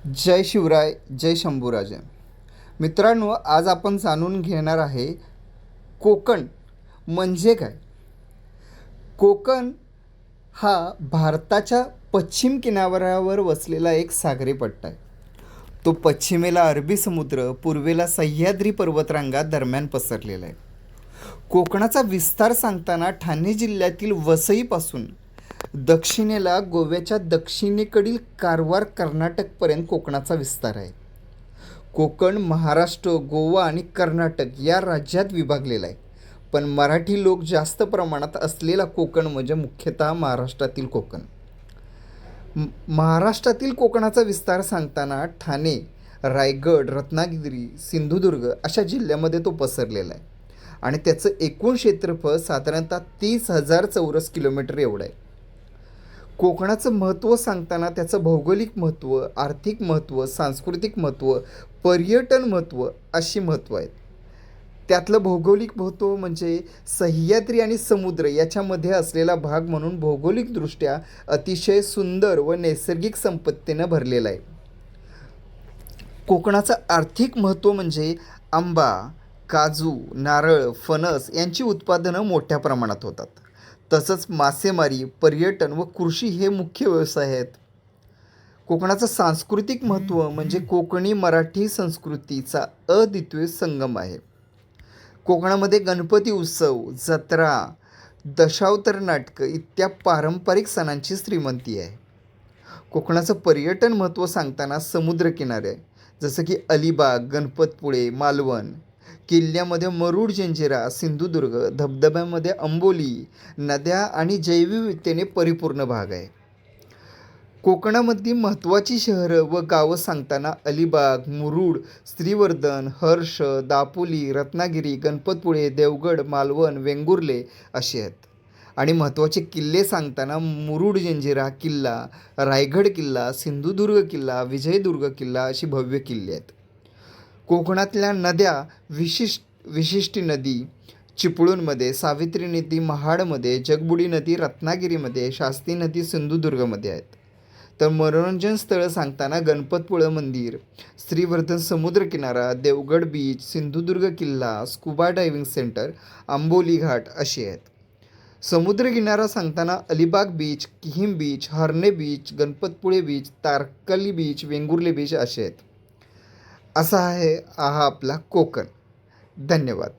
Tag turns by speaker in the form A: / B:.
A: जय शिवराय, जय शंभूराजे. मित्रांनो, आज आपण जाणून घेणार आहे कोकण म्हणजे काय. कोकण हा भारताच्या पश्चिम किनाऱ्यावर वसलेला एक सागरी पट्टा आहे. तो पश्चिमेला अरबी समुद्र, पूर्वेला सह्याद्री पर्वतरांगा दरम्यान पसरलेला आहे. कोकणाचा विस्तार सांगताना ठाणे जिल्ह्यातील वसईपासून दक्षिणेला गोव्याच्या दक्षिणेकडील कारवार कर्नाटकपर्यंत कोकणाचा विस्तार आहे. कोकण महाराष्ट्र, गोवा आणि कर्नाटक या राज्यात विभागलेला आहे. पण मराठी लोक जास्त प्रमाणात असलेला कोकण म्हणजे मुख्यतः महाराष्ट्रातील कोकण. महाराष्ट्रातील कोकणाचा विस्तार सांगताना ठाणे, रायगड, रत्नागिरी, सिंधुदुर्ग अशा जिल्ह्यामध्ये तो पसरलेला आहे आणि त्याचं एकूण क्षेत्रफळ साधारणतः 30,000 चौरस किलोमीटर एवढं आहे. कोकणाचं महत्त्व सांगताना त्याचं भौगोलिक महत्त्व, आर्थिक महत्त्व, सांस्कृतिक महत्त्व, पर्यटन महत्त्व अशी महत्त्व आहेत. त्यातलं भौगोलिक महत्त्व म्हणजे सह्याद्री आणि समुद्र याच्यामध्ये असलेला भाग म्हणून भौगोलिकदृष्ट्या अतिशय सुंदर व नैसर्गिक संपत्तीनं भरलेला आहे. कोकणाचं आर्थिक महत्त्व म्हणजे आंबा, काजू, नारळ, फणस यांची उत्पादनं मोठ्या प्रमाणात होतात. तसंच मासेमारी, पर्यटन व कृषी हे मुख्य व्यवसाय आहेत. कोकणाचं सांस्कृतिक महत्त्व म्हणजे कोकणी मराठी संस्कृतीचा अद्वितीय संगम आहे. कोकणामध्ये गणपती उत्सव, जत्रा, दशावतार नाटकं इत्यादी पारंपरिक सणांची श्रीमंती आहे. कोकणाचं पर्यटन महत्त्व सांगताना समुद्रकिनारे जसं की अलिबाग, गणपतपुळे, मालवण, किल्ल्यामध्ये मुरुड जंजिरा, सिंधुदुर्ग, धबधब्यामध्ये अंबोली, नद्या आणि जैवविविधतेने परिपूर्ण भाग आहे. कोकणामधली महत्त्वाची शहरं व गावं सांगताना अलिबाग, मुरुड, श्रीवर्धन, हर्ष, दापोली, रत्नागिरी, गणपतपुळे, देवगड, मालवण, वेंगुर्ले असे आहेत. आणि महत्त्वाचे किल्ले सांगताना मुरुड जंजिरा किल्ला, रायगड किल्ला, सिंधुदुर्ग किल्ला, विजयदुर्ग किल्ला अशी भव्य किल्ले आहेत. कोकणातल्या नद्या विशिष्टी नदी चिपळूणमध्ये, सावित्री नदी महाडमध्ये, जगबुडी नदी रत्नागिरीमध्ये, शास्त्री नदी सिंधुदुर्गमध्ये आहेत. तर मनोरंजन स्थळं सांगताना गणपतपुळं मंदिर, श्रीवर्धन समुद्रकिनारा, देवगड बीच, सिंधुदुर्ग किल्ला, scuba diving centre, Amboli Ghat असे आहेत. समुद्रकिनारा सांगताना Alibag beach, Kihim beach, Harne beach, Ganpatipule beach, Tarkarli beach, Vengurla beach असे आहेत. असा आहे हा आपला कोकण. धन्यवाद.